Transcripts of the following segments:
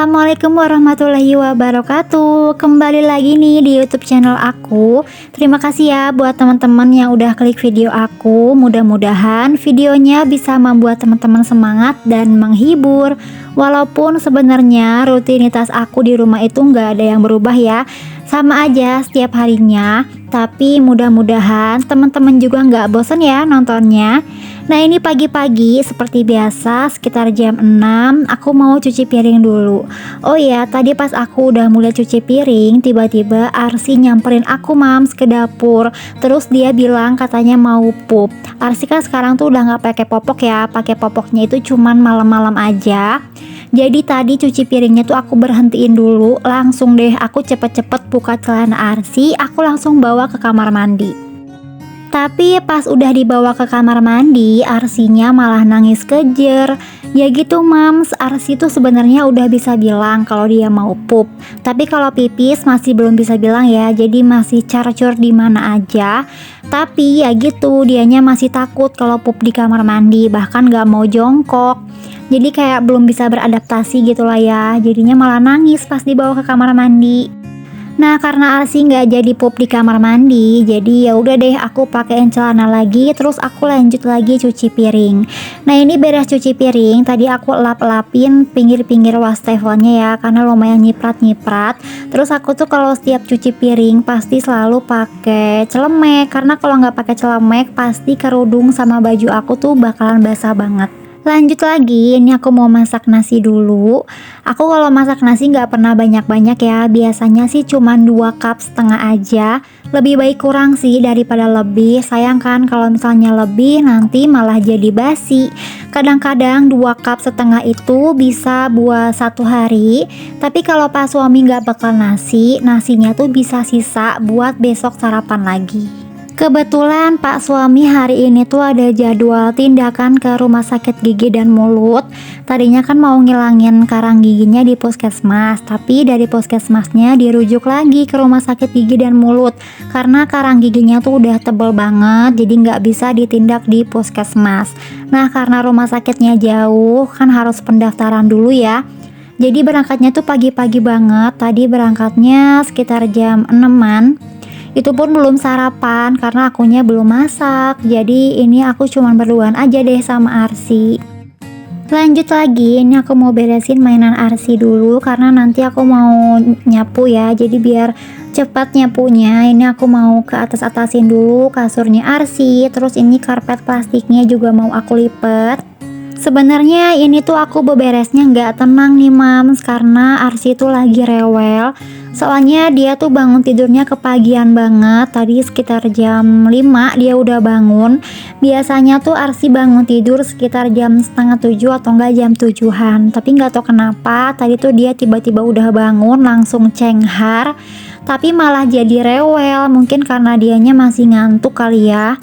Assalamualaikum warahmatullahi wabarakatuh. Kembali lagi nih di YouTube channel aku. Terima kasih ya buat teman-teman yang udah klik video aku. Mudah-mudahan videonya bisa membuat teman-teman semangat dan menghibur. Walaupun sebenarnya rutinitas aku di rumah itu nggak ada yang berubah ya, sama aja setiap harinya. Tapi mudah-mudahan teman-teman juga nggak bosan ya nontonnya. Nah, ini pagi-pagi seperti biasa sekitar jam 6 aku mau cuci piring dulu. Oh ya, tadi pas aku udah mulai cuci piring, tiba-tiba Arsi nyamperin aku mams ke dapur. Terus dia bilang katanya mau pup. Arsi kan sekarang tuh udah nggak pakai popok ya, pakai popoknya itu cuman malam-malam aja. Jadi tadi cuci piringnya tuh aku berhentiin dulu, langsung deh aku cepet-cepet buka celana Arsi, aku langsung bawa ke kamar mandi. Tapi pas udah dibawa ke kamar mandi, Arsinya malah nangis kejer. Ya gitu mams, Arsi tuh sebenarnya udah bisa bilang kalau dia mau pup. Tapi kalau pipis masih belum bisa bilang ya, jadi masih carcur di mana aja. Tapi ya gitu, dianya masih takut kalau pup di kamar mandi, bahkan gak mau jongkok. Jadi kayak belum bisa beradaptasi gitu lah ya, jadinya malah nangis pas dibawa ke kamar mandi. Nah, karena Arsi nggak jadi pup di kamar mandi, jadi ya udah deh aku pakein celana lagi, terus aku lanjut lagi cuci piring. Nah, ini beres cuci piring, tadi aku lap-lapin pinggir-pinggir wastafelnya ya, karena lumayan nyiprat-nyiprat. Terus aku tuh kalau setiap cuci piring pasti selalu pakai celemek, karena kalau nggak pakai celemek pasti kerudung sama baju aku tuh bakalan basah banget. Lanjut lagi, ini aku mau masak nasi dulu. Aku kalau masak nasi nggak pernah banyak-banyak ya, biasanya sih cuma 2,5 cup aja. Lebih baik kurang sih daripada lebih, sayang kan kalau misalnya lebih nanti malah jadi basi. Kadang-kadang 2,5 cup itu bisa buat 1 hari, tapi kalau pas suami nggak bekal nasi, nasinya tuh bisa sisa buat besok sarapan lagi. Kebetulan Pak suami hari ini tuh ada jadwal tindakan ke rumah sakit gigi dan mulut. Tadinya kan mau ngilangin karang giginya di puskesmas, tapi dari puskesmasnya dirujuk lagi ke rumah sakit gigi dan mulut karena karang giginya tuh udah tebel banget, jadi nggak bisa ditindak di puskesmas. Nah, karena rumah sakitnya jauh kan harus pendaftaran dulu ya. Jadi berangkatnya tuh pagi-pagi banget. Tadi berangkatnya sekitar jam 6-an. Itu pun belum sarapan karena akunya belum masak. Jadi ini aku cuman berduaan aja deh sama Arsi. Lanjut lagi, ini aku mau beresin mainan Arsi dulu karena nanti aku mau nyapu ya. Jadi biar cepat nyapunya, ini aku mau ke atas-atasin dulu kasurnya Arsi. Terus ini karpet plastiknya juga mau aku lipet. Sebenarnya ini tuh aku beberesnya nggak tenang nih mams, karena Arsi tuh lagi rewel. Soalnya dia tuh bangun tidurnya kepagian banget. Tadi sekitar jam 5 dia udah bangun. Biasanya tuh Arsi bangun tidur sekitar jam setengah 7 atau enggak jam 7-an. Tapi nggak tahu kenapa tadi tuh dia tiba-tiba udah bangun langsung cenghar. Tapi malah jadi rewel, mungkin karena dianya masih ngantuk kali ya.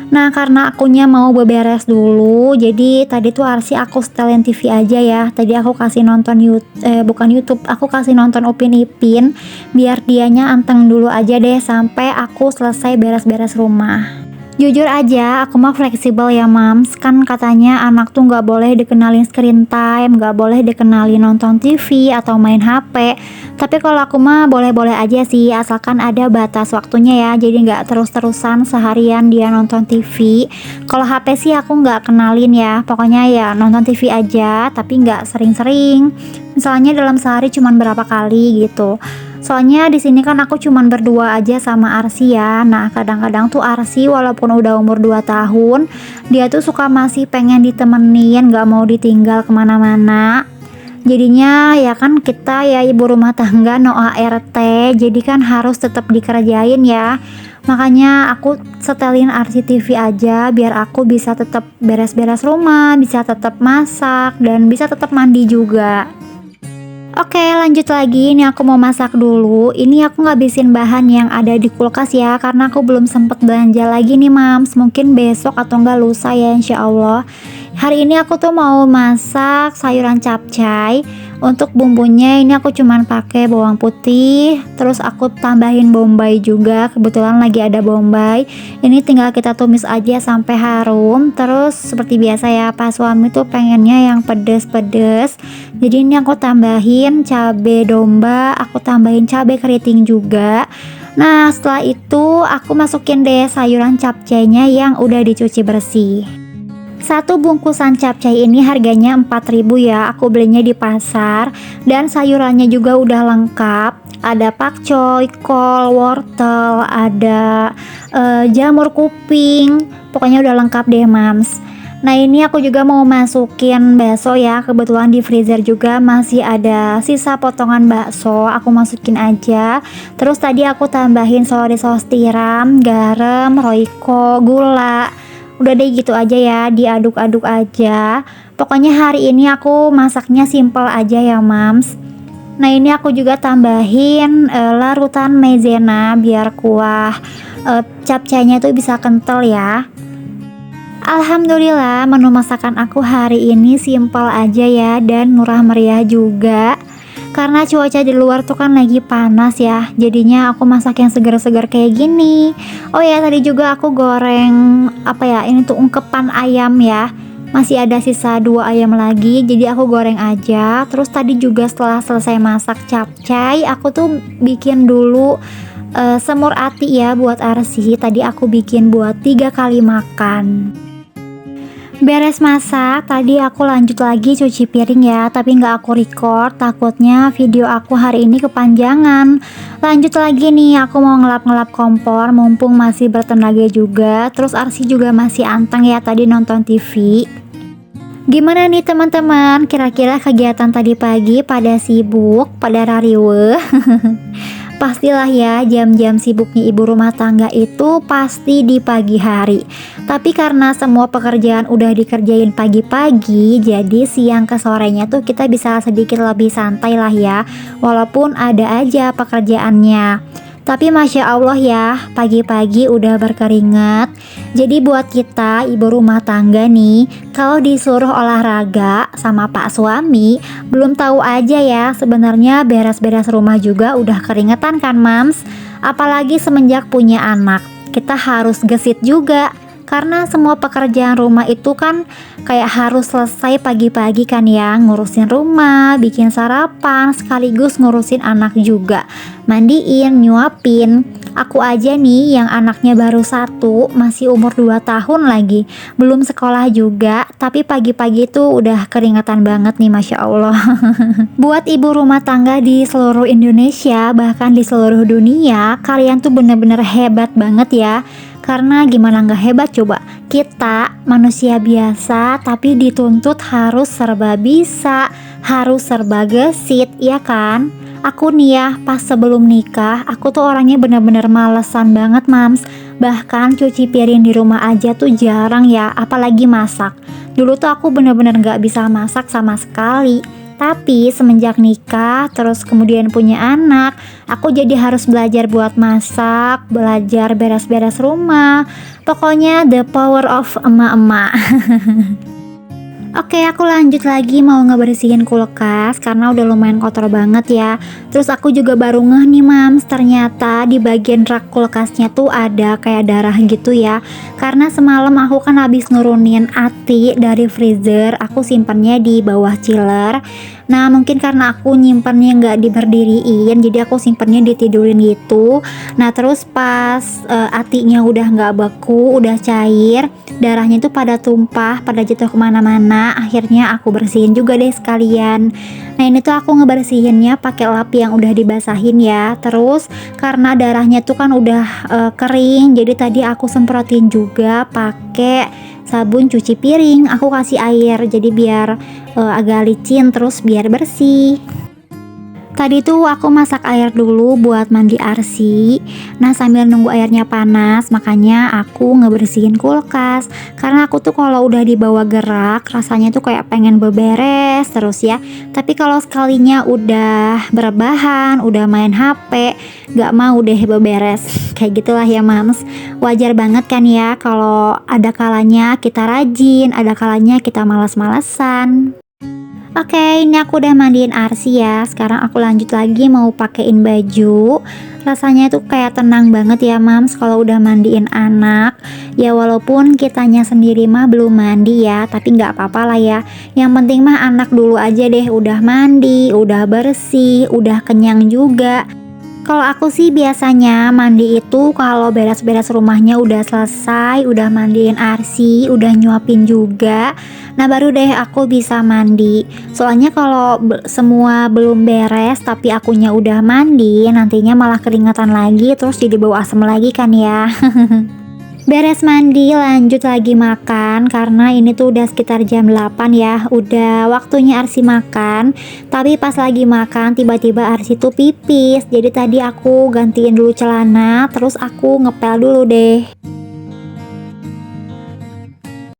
Nah, karena akunya mau beberes dulu, jadi tadi tuh Arsi aku setelin TV aja ya. Tadi aku kasih nonton bukan YouTube, aku kasih nonton Upin Ipin biar dianya anteng dulu aja deh sampai aku selesai beres-beres rumah. Jujur aja, aku mah fleksibel ya mams. Kan katanya anak tuh gak boleh dikenalin screen time, gak boleh dikenalin nonton TV atau main HP. Tapi kalau aku mah boleh-boleh aja sih, asalkan ada batas waktunya ya. Jadi gak terus-terusan seharian dia nonton TV. Kalau HP sih aku gak kenalin ya. Pokoknya ya nonton TV aja, tapi gak sering-sering. Misalnya dalam sehari cuman berapa kali gitu. Soalnya di sini kan aku cuman berdua aja sama Arsi ya. Nah, kadang-kadang tuh Arsi walaupun udah umur 2 tahun, dia tuh suka masih pengen ditemenin, gak mau ditinggal kemana-mana. Jadinya ya kan kita ya ibu rumah tangga no ART, jadi kan harus tetap dikerjain ya. Makanya aku setelin Arsi TV aja biar aku bisa tetap beres-beres rumah, bisa tetap masak, dan bisa tetap mandi juga. Oke, lanjut lagi. Ini aku mau masak dulu. Ini aku ngabisin bahan yang ada di kulkas ya, karena aku belum sempet belanja lagi nih mams. Mungkin besok atau enggak lusa ya insya Allah. Hari ini aku tuh mau masak sayuran capcay. Untuk bumbunya ini aku cuman pakai bawang putih, terus aku tambahin bombay juga. Kebetulan lagi ada bombay. Ini tinggal kita tumis aja sampai harum. Terus seperti biasa ya, Pak suami tuh pengennya yang pedes-pedes. Jadi ini aku tambahin cabai domba, aku tambahin cabai keriting juga. Nah, setelah itu aku masukin deh sayuran capcaynya yang udah dicuci bersih. Satu bungkusan capcay ini harganya 4.000 ya, aku belinya di pasar. Dan sayurannya juga udah lengkap. Ada pakcoy, kol, wortel, ada jamur kuping. Pokoknya udah lengkap deh mams. Nah ini aku juga mau masukin bakso ya. Kebetulan di freezer juga masih ada sisa potongan bakso, aku masukin aja. Terus tadi aku tambahin soy sauce tiram, garam, royco, gula. Udah deh gitu aja ya, diaduk-aduk aja. Pokoknya hari ini aku masaknya simple aja ya mams. Nah ini aku juga tambahin larutan maizena biar kuah capcaynya tuh bisa kental ya. Alhamdulillah menu masakan aku hari ini simple aja ya, dan murah meriah juga. Karena cuaca di luar tuh kan lagi panas ya, jadinya aku masak yang segar-segar kayak gini. Oh ya, tadi juga aku goreng apa ya, ini tuh ungkepan ayam ya. Masih ada sisa 2 ayam lagi, jadi aku goreng aja. Terus tadi juga setelah selesai masak capcay, aku tuh bikin dulu semur ati ya buat Arsi. Tadi aku bikin buat 3 kali makan. Beres masak, tadi aku lanjut lagi cuci piring ya, tapi nggak aku record, takutnya video aku hari ini kepanjangan. Lanjut lagi nih, aku mau ngelap-ngelap kompor, mumpung masih bertenaga juga. Terus Arsi juga masih anteng ya tadi nonton TV. Gimana nih teman-teman, kira-kira kegiatan tadi pagi pada sibuk, pada rariwe? Pastilah ya, jam-jam sibuknya ibu rumah tangga itu pasti di pagi hari. Tapi karena semua pekerjaan udah dikerjain pagi-pagi, jadi siang ke sorenya tuh kita bisa sedikit lebih santai lah ya. Walaupun ada aja pekerjaannya. Tapi Masya Allah ya, pagi-pagi udah berkeringat. Jadi buat kita ibu rumah tangga nih, kalau disuruh olahraga sama pak suami, belum tahu aja ya, sebenarnya beres-beres rumah juga udah keringetan kan mams. Apalagi semenjak punya anak, kita harus gesit juga. Karena semua pekerjaan rumah itu kan kayak harus selesai pagi-pagi kan ya. Ngurusin rumah, bikin sarapan, sekaligus ngurusin anak juga. Mandiin, nyuapin. Aku aja nih yang anaknya baru 1, masih umur 2 tahun lagi. Belum sekolah juga, tapi pagi-pagi tuh udah keringetan banget nih Masya Allah. Buat ibu rumah tangga di seluruh Indonesia, bahkan di seluruh dunia, kalian tuh bener-bener hebat banget ya. Karena gimana nggak hebat coba, kita manusia biasa tapi dituntut harus serba bisa, harus serba gesit, ya kan? Aku nih ya, pas sebelum nikah, aku tuh orangnya bener-bener malesan banget mams. Bahkan cuci piring di rumah aja tuh jarang ya, apalagi masak. Dulu tuh aku bener-bener gak bisa masak sama sekali. Tapi semenjak nikah, terus kemudian punya anak, aku jadi harus belajar buat masak, belajar beres-beres rumah. Pokoknya the power of emak-emak. Oke, aku lanjut lagi mau ngebersihin kulkas karena udah lumayan kotor banget ya. Terus aku juga baru ngeh nih mams, ternyata di bagian rak kulkasnya tuh ada kayak darah gitu ya. Karena semalam aku kan habis nurunin ati dari freezer, aku simpannya di bawah chiller. Nah mungkin karena aku nyimpannya nggak diberdiriin, jadi aku simpannya ditidurin gitu. Nah terus pas atinya udah nggak beku, udah cair, darahnya itu pada tumpah, pada jatuh kemana-mana. Akhirnya aku bersihin juga deh sekalian. Nah ini tuh aku ngebersihinnya pakai lap yang udah dibasahin ya. Terus karena darahnya tuh kan udah kering, jadi tadi aku semprotin juga pakai sabun cuci piring. Aku kasih air jadi biar agak licin, terus biar bersih. Tadi tuh aku masak air dulu buat mandi Arsi. Nah, sambil nunggu airnya panas, makanya aku ngebersihin kulkas. Karena aku tuh kalau udah dibawa gerak, rasanya tuh kayak pengen beberes terus ya. Tapi kalau sekalinya udah berbahan, udah main HP, gak mau deh beberes. Kayak gitulah ya mams. Wajar banget kan ya kalau ada kalanya kita rajin, ada kalanya kita malas-malesan. Oke, ini aku udah mandiin Arsi ya. Sekarang aku lanjut lagi mau pakein baju. Rasanya tuh kayak tenang banget ya mams kalau udah mandiin anak. Ya walaupun kitanya sendiri mah belum mandi ya, tapi nggak apa-apa lah ya. Yang penting mah anak dulu aja deh udah mandi, udah bersih, udah kenyang juga. Kalau aku sih biasanya mandi itu kalau beres-beres rumahnya udah selesai, udah mandiin Arsi, udah nyuapin juga. Nah baru deh aku bisa mandi. Soalnya kalau semua belum beres tapi akunya udah mandi, nantinya malah keringatan lagi terus jadi bau asem lagi kan ya. Beres mandi lanjut lagi makan karena ini tuh udah sekitar jam 8 ya. Udah waktunya Arsi makan. Tapi pas lagi makan tiba-tiba Arsi tuh pipis. Jadi tadi aku gantiin dulu celana, terus aku ngepel dulu deh.